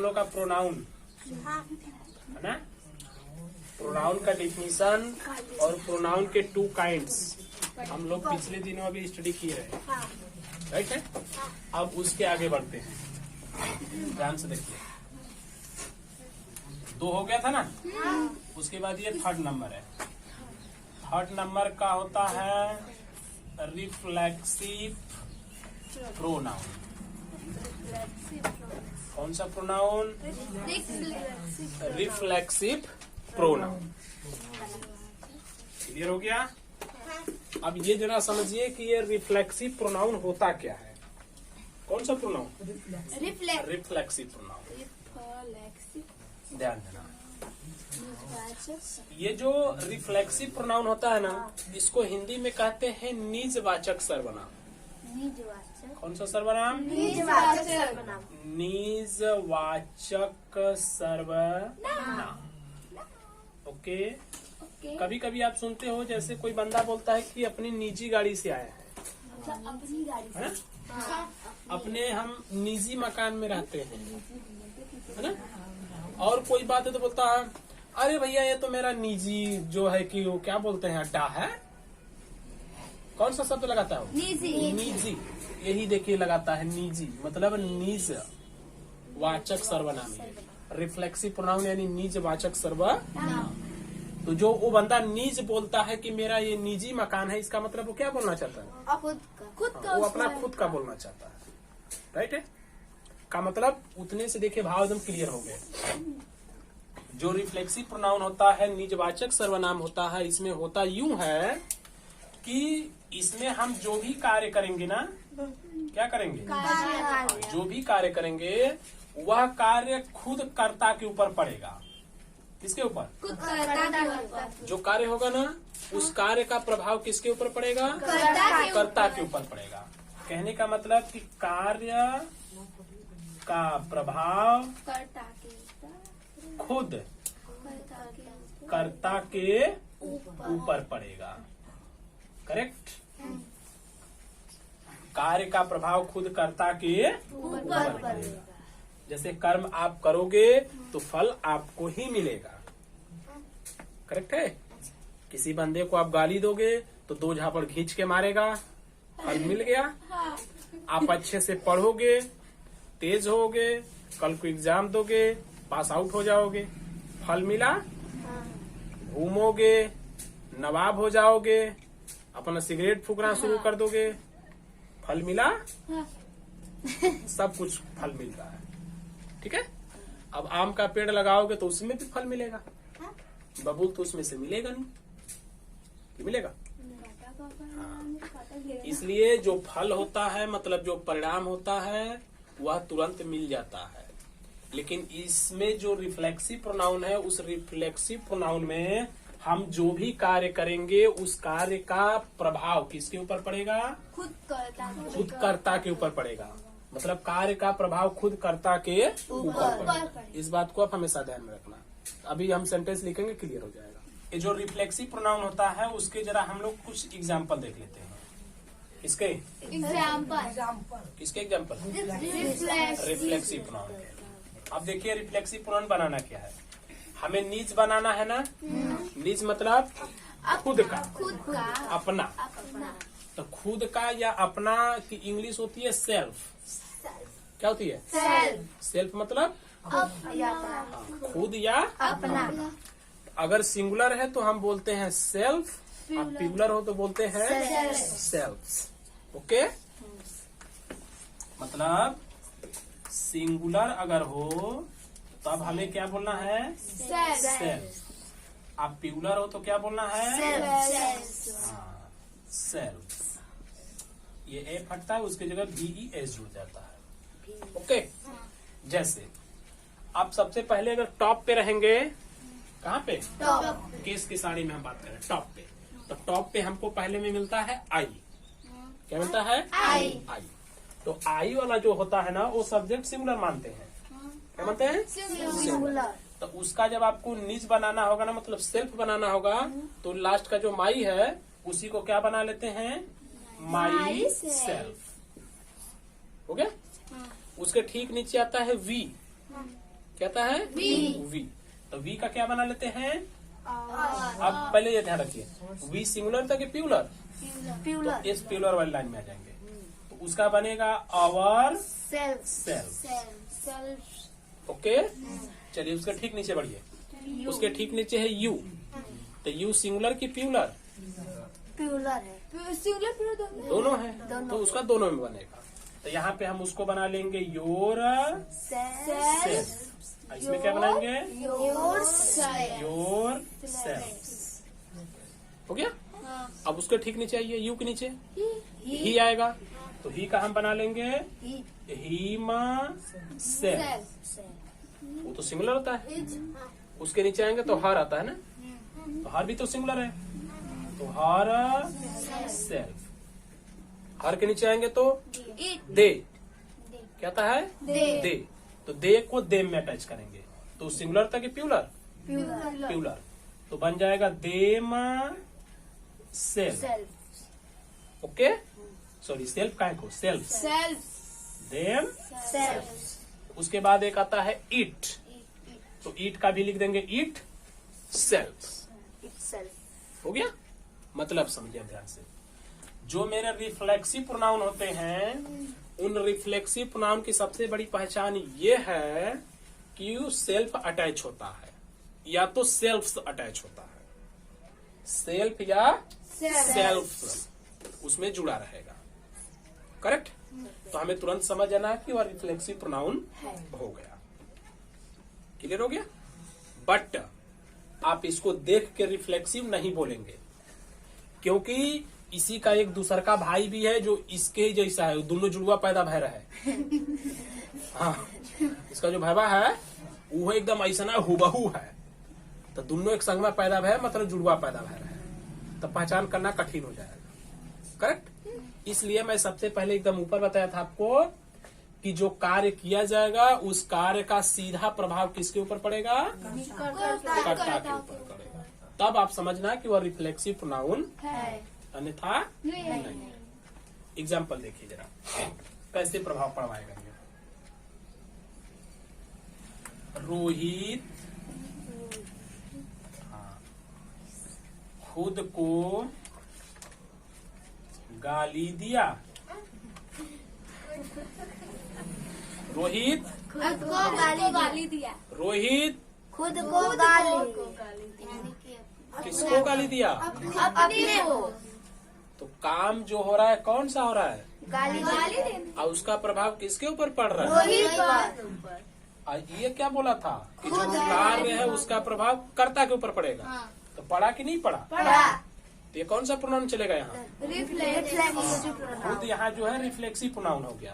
लोग का प्रोनाउन है ना। प्रोनाउन का डिफिनीशन और प्रोनाउन के 2 काइंड्स हम लोग पिछले दिनों अभी स्टडी किए हैं, राइट है। अब उसके आगे बढ़ते हैं, ध्यान से देखिए। 2 हो गया था ना। उसके बाद ये 3rd नंबर है। 3rd नंबर का होता है रिफ्लेक्सिव प्रोनाउन। कौन सा प्रोनाउन? Reflexive pronoun. क्लियर हो गया। अब ये जरा समझिए कि ये रिफ्लेक्सिव प्रोनाउन होता क्या है। कौन सा प्रोनाउन? Reflexive pronoun. ध्यान देना, ये जो रिफ्लेक्सिव प्रोनाउन होता है ना, इसको हिंदी में कहते हैं निजवाचक सर्वनाम। कौन सा सर्वनाम? निजवाचक सर्वनाम। ओके। कभी कभी आप सुनते हो जैसे कोई बंदा बोलता है कि अपनी निजी गाड़ी से आया है, अपनी गाड़ी है? अपने हम निजी मकान में रहते हैं, है ना। और कोई बात है तो बोलता है अरे भैया ये तो मेरा निजी जो है कि वो क्या बोलते हैं अड्डा है। कौन सा शब्द लगाता है? निजी। यही देखिए लगाता है निजी, मतलब निज वाचक सर्वनाम। रिफ्लेक्सिव प्रोनाउन यानी निज वाचक सर्वनाम। तो जो वो बंदा निज बोलता है कि मेरा ये निजी मकान है, इसका मतलब वो क्या बोलना चाहता है? खुद का वो अपना खुद का बोलना चाहता है, राइट है। का मतलब उतने से देखिए भाव एकदम क्लियर हो गए। जो रिफ्लेक्सिव प्रोनाउन होता है, निजवाचक सर्वनाम होता है, इसमें होता यूं है कि इसमें हम जो भी कार्य करेंगे ना, क्या करेंगे? जो भी कार्य करेंगे वह कार्य खुद कर्ता के ऊपर पड़ेगा। किसके ऊपर? जो कार्य होगा ना, उस कार्य का प्रभाव किसके ऊपर पड़ेगा? कर्ता के ऊपर पड़ेगा। कहने का मतलब कि कार्य का प्रभाव खुद कर्ता के ऊपर पड़ेगा। करेक्ट। कार्य का प्रभाव खुद कर्ता के ऊपर पड़ेगा। जैसे कर्म आप करोगे तो फल आपको ही मिलेगा। करेक्ट है। किसी बंदे को आप गाली दोगे तो 2 झापड़ खींच के मारेगा, फल मिल गया। आप अच्छे से पढ़ोगे, तेज होगे, कल को एग्जाम दोगे, पास आउट हो जाओगे, फल मिला। घूमोगे, नवाब हो जाओगे, अपना सिगरेट फूकना शुरू कर दोगे, फल मिला। सब कुछ फल मिल रहा है, ठीक है। अब आम का पेड़ लगाओगे तो उसमें भी फल मिलेगा, बबूल तो उसमें से मिलेगा नहीं, कि मिलेगा? हाँ। इसलिए जो फल होता है, मतलब जो परिणाम होता है, वह तुरंत मिल जाता है। लेकिन इसमें जो रिफ्लेक्सिव प्रोनाउन है, उस रिफ्लेक्सिव प्रोनाउन में हम जो भी कार्य करेंगे उस कार्य का प्रभाव किसके ऊपर पड़ेगा? खुद कर्ता के ऊपर पड़ेगा। मतलब कार्य का प्रभाव खुद कर्ता के ऊपर पड़ेगा। इस बात को आप हमेशा ध्यान में रखना। अभी हम सेंटेंस लिखेंगे, क्लियर हो जाएगा। ये जो रिफ्लेक्सिव प्रोनाउन होता है उसके जरा हम लोग कुछ एग्जाम्पल देख लेते हैं। किसके एग्जाम्पल? रिफ्लेक्सिव प्रोनाउन के। अब देखिए रिफ्लेक्सिव प्रोनाउन बनाना क्या है। हमें निज बनाना है ना। निज मतलब खुद का, अपना। तो खुद का या अपना की इंग्लिश होती है सेल्फ। क्या होती है? सेल्फ मतलब खुद या अपना। अगर सिंगुलर है तो हम बोलते हैं सेल्फ, और प्लूरल हो तो बोलते हैं सेल्फ। ओके। मतलब सिंगुलर अगर हो तो अब हमें क्या बोलना है? सेल्फ। आप प्लूरल हो तो क्या बोलना है? सेल्फ। ये एफ हटता है, उसकी जगह BES जुड़ जाता है। ओके। जैसे आप सबसे पहले अगर टॉप पे रहेंगे, कहाँ पे? केस की साड़ी में हम बात करें, टॉप पे। तो टॉप पे हमको पहले में मिलता है आई। क्या मिलता है? आई। तो आई वाला जो होता है ना, वो सब्जेक्ट सिंगुलर मानते हैं। क्या मानते हैं? सिंगुलर। तो उसका जब आपको निज बनाना होगा ना, मतलब सेल्फ बनाना होगा, तो लास्ट का जो माई है उसी को क्या बना लेते हैं? My self. हो गया। उसके ठीक नीचे आता है वी। कहता है वी। तो वी का क्या बना लेते हैं? अब पहले ये ध्यान रखिए, वी सिंगुलर था कि प्यूलर? तो इस प्यूलर वाली लाइन में आ जाएंगे, तो उसका बनेगा आवर सेल्फ। ओके, चलिए उसके ठीक नीचे बढ़िए, उसके ठीक नीचे है यू। तो यू सिंगुलर की प्यूलर? प्यूलर है, सिंगुलर दोनों है, तो उसका दोनों में बनेगा। तो यहाँ पे हम उसको बना लेंगे योर सेल्फ। इसमें क्या बनाएंगे? Your self. हो गया? अब उसके ठीक नीचे आइए, यू के नीचे ही आएगा, तो ही का हम बना लेंगे हीम सेल्फ। वो तो सिंगुलर होता है। उसके नीचे आएंगे तो हर आता है ना, तो हर भी तो सिंगुलर है, तो हर सेल्फ। हर के नीचे आएंगे तो दे, क्या आता है? दे। तो दे को देम में अटैच करेंगे, तो सिंगुलर था कि प्यूलर? प्यूलर। तो बन जाएगा them self. Okay, sorry self का है को सेल्फ, देम सेल्फ। उसके बाद एक आता है इट, तो ईट का भी लिख देंगे इट सेल्फ। हो गया? मतलब समझिए ध्यान से, जो मेरे रिफ्लेक्सिव प्रोनाउन होते हैं, उन रिफ्लेक्सिव प्रोनाउन की सबसे बड़ी पहचान ये है कि सेल्फ अटैच होता है या तो सेल्फ अटैच होता है, सेल्फ या सेल्फ उसमें जुड़ा रहेगा। करेक्ट? तो हमें तुरंत समझ आना है कि वह रिफ्लेक्सिव प्रोनाउन हो गया। क्लियर हो गया? बट आप इसको देख के रिफ्लेक्सिव नहीं बोलेंगे, क्योंकि इसी का एक दूसर का भाई भी है जो इसके जैसा है, दोनों जुड़वा पैदा भय रहा है। हाँ, इसका जो भाईबा है वो एकदम ऐसा ना हुबहू है, तो दोनों एक संग में पैदा भय, मतलब जुड़वा पैदा भय रहा है, तो पहचान करना कठिन हो जाएगा। करेक्ट? इसलिए मैं सबसे पहले एकदम ऊपर बताया था आपको कि जो कार्य किया जाएगा उस कार्य का सीधा प्रभाव किसके ऊपर पड़ेगा? कर्ता के ऊपर पड़ेगा। तब आप समझना कि वह रिफ्लेक्सिव प्रोनाउन है, अन्यथा नहीं। एग्जाम्पल देखिए जरा, कैसे प्रभाव पड़वाएगा ये। रोहित खुद को गाली दिया। रोहित खुद को गाली दिया। रोहित खुद को गाली, किसको गाली दिया? अपने को। तो काम जो हो रहा है कौन सा हो रहा है? गाली देना। और उसका प्रभाव किसके ऊपर पड़ रहा है? रोहित पर। और ये क्या बोला था कि जो कार्य है उसका प्रभाव कर्ता के ऊपर पड़ेगा। तो पड़ा कि नहीं पड़ा? तो ये कौन सा प्रोनाउन चलेगा यहाँ? Reflexive pronoun. खुद यहाँ जो है रिफ्लेक्सिव प्रोनाउन हो गया।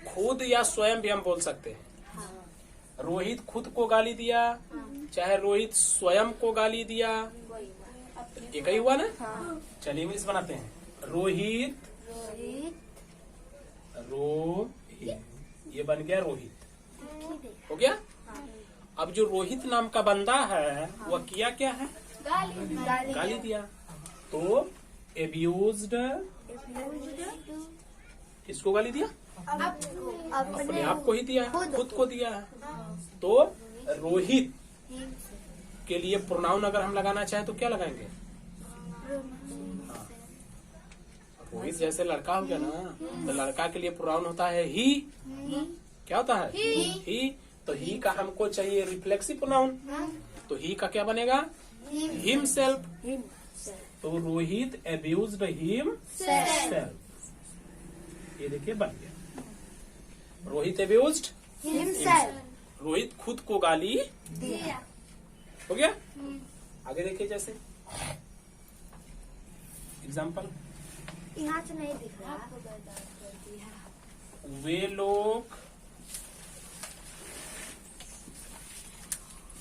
खुद या स्वयं भी हम बोल सकते हैं। रोहित खुद को गाली दिया, चाहे रोहित स्वयं को गाली दिया, एक ही हुआ ना। चलिए इंग्लिश बनाते हैं, रोहित ये बन गया रोहित। हो गया? अब जो रोहित नाम का बंदा है वह किया क्या है? गाली दिया। तो एब्यूज्ड, किसको गाली दिया? अपने आप को ही दिया, खुद को दिया। तो रोहित के लिए प्रोनाउन अगर हम लगाना चाहें तो क्या लगाएंगे? रोहित जैसे लड़का हो गया ना, तो लड़का के लिए प्रोनाउन होता है ही। क्या होता है? ही। तो ही का हमको चाहिए रिफ्लेक्सिव प्रोनाउन, तो ही का क्या बनेगा? हिमसेल्फ। तो रोहित एब्यूज्ड हिमसेल्फ। ये देखिए बन गया, रोहित एब्यूज्ड हिमसेल्फ। रोहित खुद को गाली दिया। हो गया? आगे देखिए, जैसे एग्जाम्पल, यहाँ से नहीं दिख रहा। वे लोग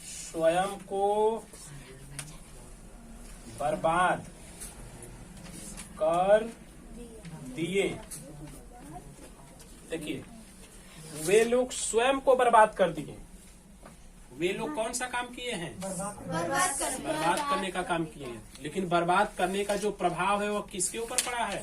स्वयं को बर्बाद कर दिए। देखिए, वे लोग स्वयं को बर्बाद कर दिए। वे लोग कौन सा काम किए हैं? बर्बाद करने बर्बाद करने का काम किए हैं। लेकिन बर्बाद करने का जो प्रभाव है वो किसके ऊपर पड़ा है?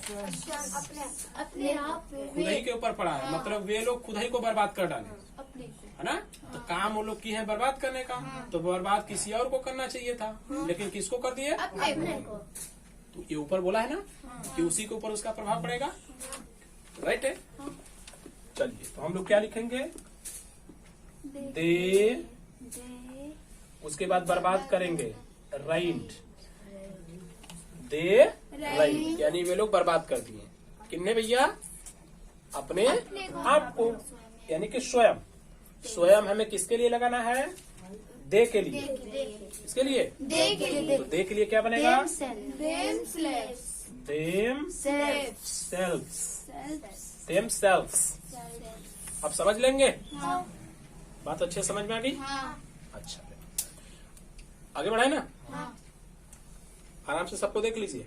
अपने आप खुद ही के ऊपर पड़ा है। मतलब वे लोग खुद ही को बर्बाद कर डाले, अपने है ना। तो काम वो लोग किए हैं बर्बाद करने का, तो बर्बाद किसी और को करना चाहिए था, लेकिन किसको कर दिए? अपने को तो ये ऊपर बोला है ना कि उसी के ऊपर उसका प्रभाव पड़ेगा, राइट है। चलिए तो हम लोग क्या लिखेंगे? दे, उसके बाद बर्बाद करेंगे राइट, दे राइट, यानी वे लोग बर्बाद कर दिए। किन्ने भैया? अपने आप को, यानी कि स्वयं। स्वयं हमें किसके लिए लगाना है? दे के लिए। किसके लिए? दे के लिए तो दे के लिए क्या बनेगा? Them self them self selves, them selves. अब समझ लेंगे? बात अच्छे समझ में आ गई? अच्छा, आगे बढ़ाए ना। आराम से सबको देख लीजिए।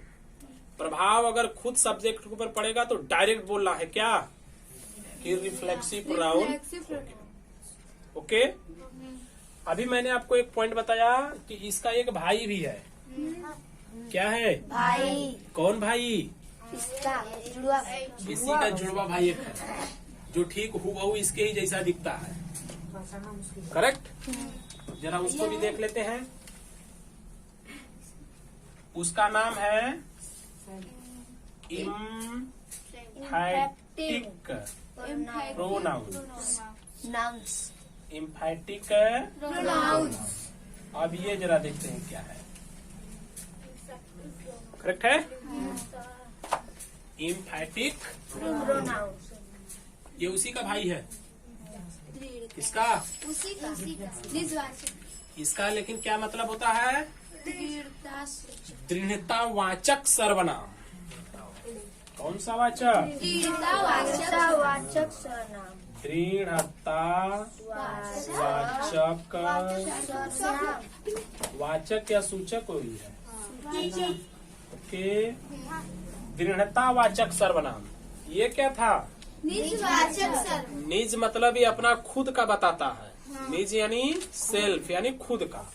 प्रभाव अगर खुद सब्जेक्ट के ऊपर पड़ेगा तो डायरेक्ट बोलना है क्या? कि रिफ्लेक्सिव प्रोनाउन। ओके। अभी मैंने आपको एक पॉइंट बताया कि इसका एक भाई भी है। क्या है? भाई कौन भाई? इसका जुड़वा इसी का जुड़वा भाई एक है, जो ठीक हूबहू इसके ही जैसा दिखता है। करेक्ट। जरा उसको भी देख लेते हैं। उसका नाम है emphatic pronoun. Nouns emphatic pronounce अब ये जरा देखते हैं क्या है। करेक्ट है? इम्फैटिक, प्रोनाउंस ये उसी का भाई है। किसका? उसी का निजवाचक इसका लेकिन क्या मतलब होता है? दृढ़तावाचक सर्वनाम। कौन सा वाचक? वाचक सर्वनाम दृढ़तावाचक, वाचक या सूचक कोई है? ओके। दृढ़तावाचक सर्वनाम ये क्या था? निजवाचक सर्वनाम निज मतलब ये अपना खुद का बताता है। निज यानी सेल्फ, यानी खुद का।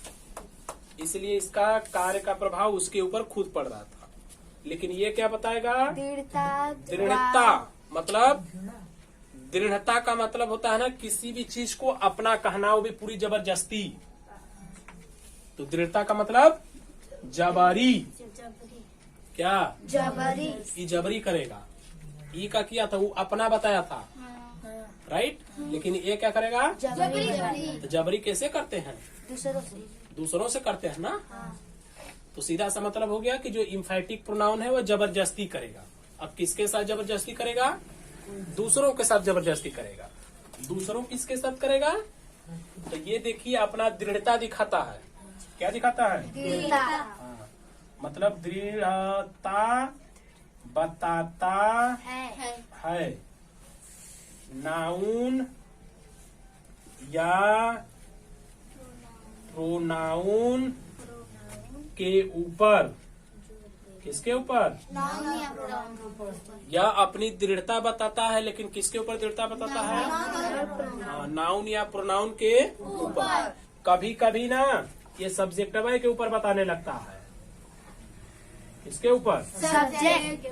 इसलिए इसका कार्य का प्रभाव उसके ऊपर खुद पड़ रहा था। लेकिन ये क्या बताएगा? दृढ़ता मतलब, दृढ़ता का मतलब होता है ना किसी भी चीज को अपना कहना, वो भी पूरी जबरदस्ती। तो दृढ़ता का मतलब जबरी। क्या? जबरी ई जबरी करेगा। ई का किया था वो अपना बताया था, राइट। लेकिन ये क्या करेगा? जबरी तो जबरी कैसे करते हैं? दूसरों दूसरों से से करते हैं ना। तो सीधा सा मतलब हो गया कि जो इम्फैटिक प्रोनाउन है वो जबरदस्ती करेगा। अब किसके साथ जबरदस्ती करेगा? दूसरों के साथ जबरदस्ती करेगा। दूसरों किसके साथ करेगा? तो ये देखिए अपना दृढ़ता दिखाता है। क्या दिखाता है? हाँ, मतलब दृढ़ता बताता है। नाउन या प्रोनाउन के ऊपर, किसके ऊपर? या अपनी दृढ़ता बताता है। लेकिन किसके ऊपर दृढ़ता बताता है? हाँ, नाउन या प्रोनाउन के ऊपर। कभी कभी ना ये सब्जेक्टिव के ऊपर बताने लगता है। किसके ऊपर? सब्जेक्ट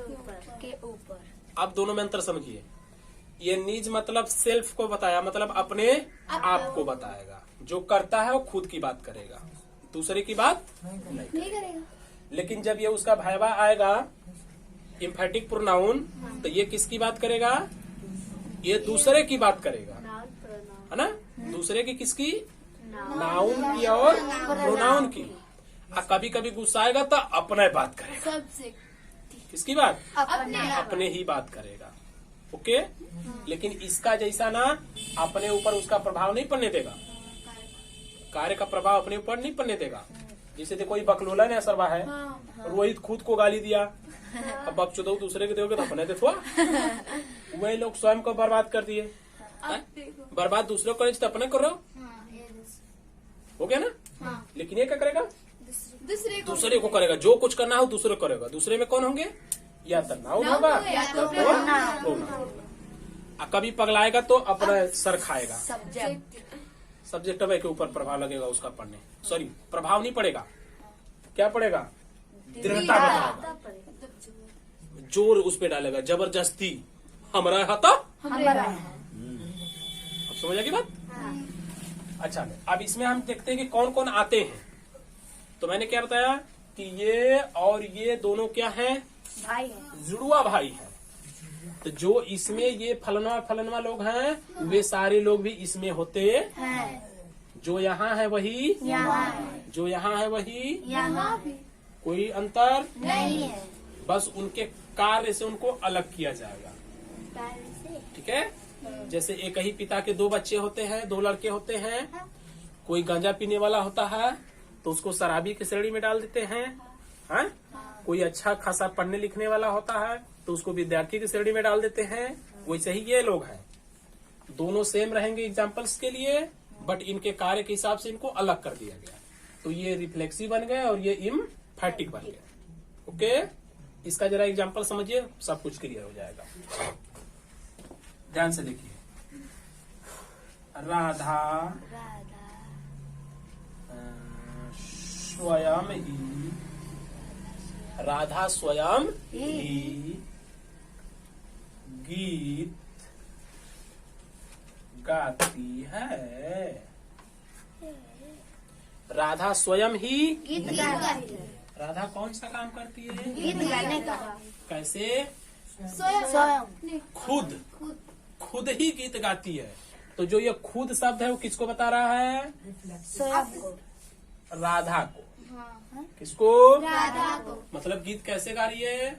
के ऊपर। अब दोनों में अंतर समझिए। ये निज मतलब सेल्फ को बताया, मतलब अपने आप को बताएगा। जो करता है वो खुद की बात करेगा, दूसरे की बात नहीं करेगा। लेकिन जब ये उसका भाईवा आएगा इम्फैटिक प्रोनाउन, तो ये किसकी बात करेगा? ये दूसरे की बात करेगा, है ना। दूसरे की किसकी? नाउन की और प्रोनाउन की। कभी कभी गुस्सा आएगा तो अपने बात करेगा। किसकी बात? अपने ही बात करेगा। ओके। लेकिन इसका जैसा ना अपने ऊपर उसका प्रभाव नहीं पड़ने देगा। कार्य का प्रभाव अपने ऊपर नहीं पड़ने देगा। जैसे देखो कोई बकलोला ने असरवा है, रोहित खुद को गाली दिया, अब बकचोदो दूसरे के दोगे तो अपने देखो वही लोग स्वयं को बर्बाद कर दिए। बर्बाद दूसरे को तो अपने करो, हो गया ना। लेकिन ये क्या करेगा? दूसरे को करेगा। जो कुछ करना हो दूसरे को करेगा। दूसरे में कौन होंगे? या तो नाउन होगा या तो प्रोनाउन। कभी पगलाएगा तो अपना सर खाएगा। सब्जेक्ट के ऊपर प्रभाव लगेगा उसका पढ़ने, सॉरी प्रभाव नहीं पड़ेगा, क्या पड़ेगा, दृढ़ता बताएगा, जोर उस पे डालेगा, जबरदस्ती, हमारा है तो हमारा अब समझ आएगी बात। अच्छा अब इसमें हम देखते हैं कि कौन कौन आते हैं। तो मैंने क्या बताया कि ये और ये दोनों क्या हैं, भाई है। जुड़वा भाई हैं। तो जो इसमें ये फलनवा लोग हैं वे सारे लोग भी इसमें होते है। जो यहाँ है वही यहाँ है। जो यहाँ है वही, यहाँ भी कोई अंतर नहीं है। बस उनके कार्य से उनको अलग किया जाएगा। ठीक है, जैसे एक ही पिता के दो बच्चे होते हैं, दो लड़के होते हैं, कोई गांजा पीने वाला होता है तो उसको शराबी की श्रेणी में डाल देते हैं, हाँ? कोई अच्छा खासा पढ़ने लिखने वाला होता है तो उसको विद्यार्थी की श्रेणी में डाल देते हैं। वैसे ही ये लोग हैं, दोनों सेम रहेंगे एग्जाम्पल्स के लिए, बट इनके कार्य के हिसाब से इनको अलग कर दिया गया। तो ये रिफ्लेक्सिव बन गए और ये इम्फैटिक बन गए। ओके, इसका जरा एग्जाम्पल समझिए, सब कुछ क्लियर हो जाएगा। ध्यान से देखिए, राधा स्वयं ही, राधा स्वयं ही गीत गाती है। राधा स्वयं ही गीत गाती है। राधा कौन सा काम करती है, गीत गाने का। कैसे, स्वयं खुद ही गीत गाती है। तो जो ये खुद शब्द है वो किसको बता रहा है, स्वयं को, राधा को। हाँ। किसको, राधा को। मतलब गीत कैसे गा रही है,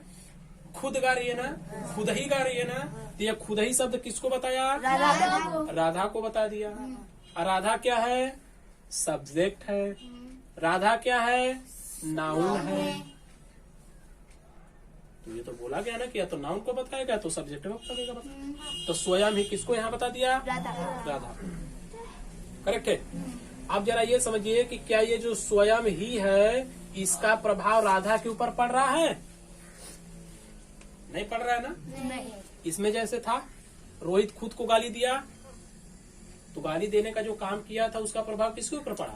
खुद गा रही है ना, खुद ही गा रही है ना। तो ये खुद ही शब्द किसको बताया, राधा को। राधा को बता दिया। और राधा क्या है, सब्जेक्ट है। राधा क्या है, नाउन है। तो ये तो बोला गया ना कि या तो नाउन को बताएगा तो सब्जेक्ट को बताएगा। तो स्वयं ही किसको यहाँ बता दिया, राधा। करेक्ट है। अब जरा ये समझिए कि क्या ये जो स्वयं ही है इसका प्रभाव राधा के ऊपर पड़ रहा है, नहीं पड़ रहा है ना। नहीं। इसमें जैसे था रोहित खुद को गाली दिया तो गाली देने का जो काम किया था उसका प्रभाव किसके ऊपर पड़ा,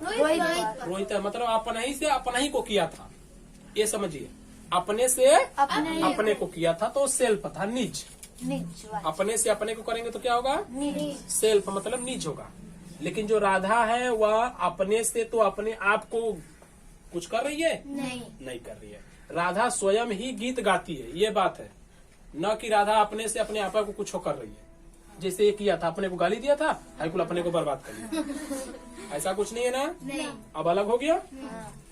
रोहित। मतलब अपना ही से अपना ही को किया था, ये समझिए, अपने से अपने को किया था तो सेल्फ था, निज। अपने से अपने को करेंगे तो क्या होगा, सेल्फ मतलब निज होगा। लेकिन जो राधा है वह अपने से तो अपने आप को कुछ कर रही है, नहीं कर रही है। राधा स्वयं ही गीत गाती है, ये बात है, न कि राधा अपने से अपने आप को कुछ कर रही है। जैसे ये किया था, अपने को गाली दिया था, हाईकुल अपने को बर्बाद कर लिया। ऐसा कुछ नहीं है ना, नहीं। अब अलग हो गया।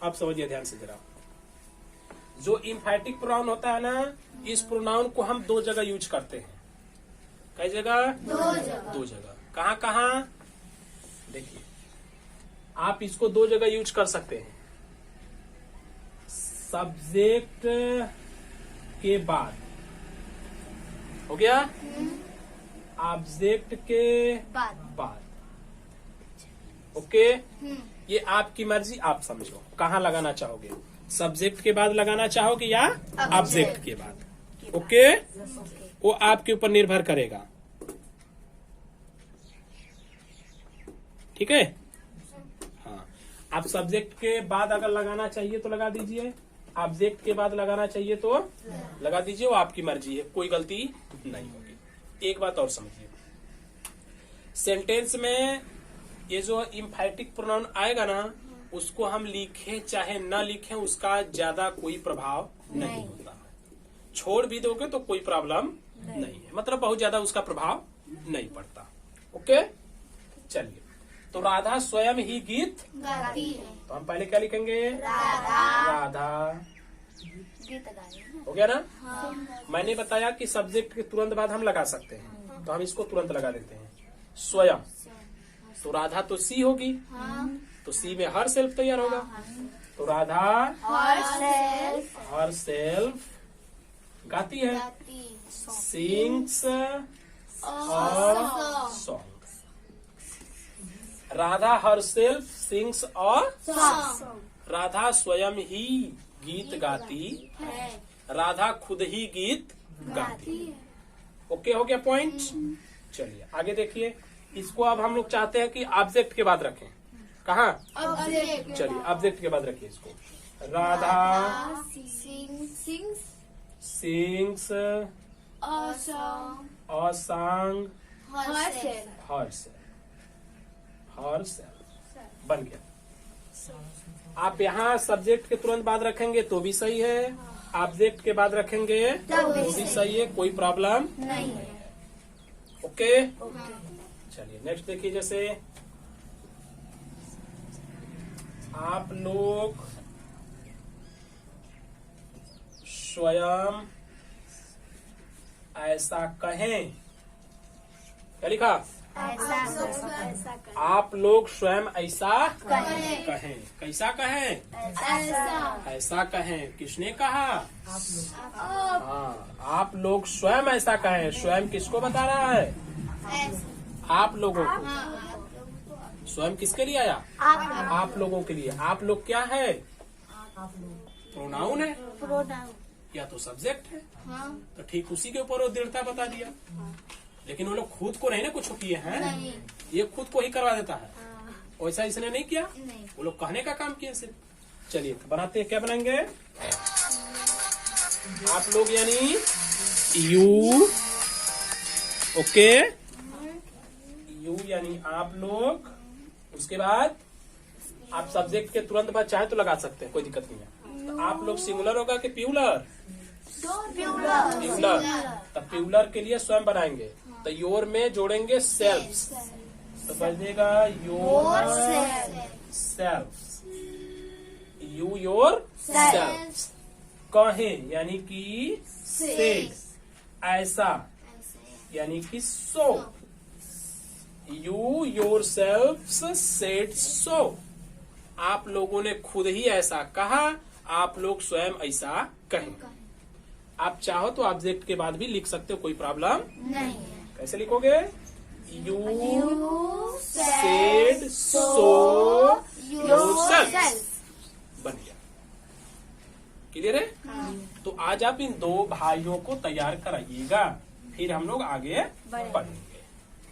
अब समझिए ध्यान से जरा, जो इम्फैटिक प्रोनाउन होता है ना, इस प्रोनाउन को हम दो जगह यूज करते हैं। कई जगह, दो जगह। कहाँ कहाँ, देखिए आप इसको दो जगह यूज कर सकते हैं। सब्जेक्ट के बाद हो गया, ऑब्जेक्ट के बाद। ओके, ये आपकी मर्जी, आप समझो कहाँ लगाना चाहोगे, सब्जेक्ट के बाद लगाना चाहोगे या ऑब्जेक्ट के बाद। ओके, वो आपके ऊपर निर्भर करेगा। ठीक है, हाँ। आप सब्जेक्ट के बाद अगर लगाना चाहिए तो लगा दीजिए, ऑब्जेक्ट के बाद लगाना चाहिए तो लगा दीजिए, वो आपकी मर्जी है, कोई गलती नहीं होगी। एक बात और समझिए, सेंटेंस में ये जो इम्फैटिक प्रोनाउन आएगा ना, उसको हम लिखें चाहे न लिखें उसका ज्यादा कोई प्रभाव नहीं होता। छोड़ भी दोगे तो कोई प्रॉब्लम नहीं है, मतलब बहुत ज्यादा उसका प्रभाव नहीं पड़ता। ओके, चलिए, तो राधा स्वयं ही गीत गाती है। तो हम पहले क्या लिखेंगे, राधा। गीत गाने हो गया ना। मैंने बताया कि सब्जेक्ट के तुरंत बाद हम लगा सकते हैं, तो हम इसको तुरंत लगा देते हैं, स्वयं। तो राधा तो सी होगी, तो सी में हर सेल्फ तैयार होगा। तो राधा हर सेल्फ गाती है, sings song. Radha her self sings और राधा स्वयं ही गीत गाती है, राधा खुद ही गीत गाती है। ओके, हो गया पॉइंट। चलिए आगे देखिए, इसको अब हम लोग चाहते हैं कि ऑब्जेक्ट के बाद रखें। कहाँ? ऑब्जेक्ट। चलिए ऑब्जेक्ट के बाद रखिए इसको। Radha sings a song a song herself. Herself बन गया। आप यहाँ सब्जेक्ट के तुरंत बाद रखेंगे तो भी सही है, ऑब्जेक्ट के बाद रखेंगे तो भी सही है, कोई प्रॉब्लम नहीं है। ओके। चलिए नेक्स्ट देखिए, जैसे आप लोग स्वयं ऐसा कहें। क्या लिखा? ऐसा आप लोग स्वयं ऐसा कहें। कहें। कैसा कहें? ऐसा ऐसा कहें। किसने कहा? हाँ, आप लोग स्वयं ऐसा कहें। स्वयं किसको बता रहा है? आप लोगों को। स्वयं किसके लिए आया? आप लोगों के लिए। आप लोग क्या है? प्रोनाउन है या तो सब्जेक्ट है, तो ठीक उसी के ऊपर वो दृढ़ता बता दिया। लेकिन वो लोग खुद को नहीं ना कुछ किए हैं, ये खुद को ही करवा देता है। वैसा इसने नहीं किया, वो लोग कहने का काम किए सिर्फ। चलिए बनाते हैं, क्या बनाएंगे? आप लोग यानी यू। ओके, यू यानी आप लोग। उसके बाद आप सब्जेक्ट के तुरंत बाद चाहे तो लगा सकते हैं, कोई दिक्कत नहीं है। तो आप लोग सिंगुलर होगा कि प्यूलर? प्यूलर। तो प्यूलर के लिए स्वयं बनाएंगे, तो योर में जोड़ेंगे सेल्फ्स, तो बजेगा yourselves. You yourselves. कहें यानी कि से। ऐसा यानी कि so. You yourselves said so. आप लोगों ने खुद ही ऐसा कहा, आप लोग स्वयं ऐसा कहें। आप चाहो तो ऑब्जेक्ट के बाद भी लिख सकते हो, कोई प्रॉब्लम नहीं है। कैसे लिखोगे? यू सेड सो योरसेल्फ बन गया। क्लियर है? तो आज आप इन दो भाइयों को तैयार कराइएगा, फिर हम लोग आगे बढ़ेंगे।